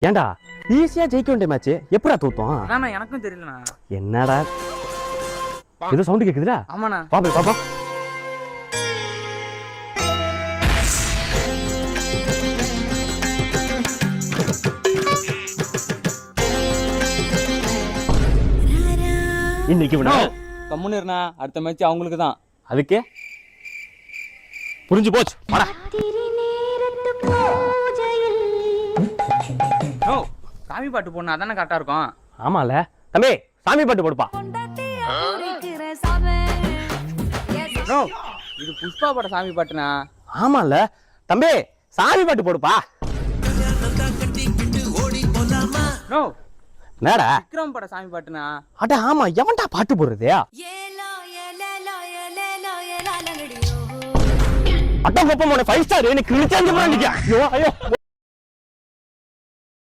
ஏண்டா ஈஸியா ஜெயிக்க வேண்டிய மேட்ச் எப்படா தோத்தோம்? அண்ணா எனக்கும் தெரியலண்ணா. என்னடா ஏதோ சவுண்ட் கேக்குதுடா? ஆமாண்ணா. பாப்பா பாப்பா. இன்னைக்கு கம்முன்னு இருண்ணா, அடுத்த மேட்ச் அவங்களுக்கு தான். அதுக்கு புரிஞ்சு போச்சு. வாடா. ஓ சாமி பாட்டு போடணும், அதானே கரெக்டா இருக்கும். ஆமால தம்பி, சாமி பாட்டு போடுப்பா. நோ இது புஷ்பா பட சாமி பாட்டுண்ணா. ஆமால தம்பி, சாமி பாட்டு போடுப்பா. நோ என்னடா விக்ரம் பட சாமி பாட்டுண்ணா. அட ஆமா, எவன்டா பாட்டு போடுறது? அட்டா கோப்பம் 5 ஸ்டார் எனக்கு கிழிச்சாஞ்சு போறாங்க. ஐயோ ஐயோ.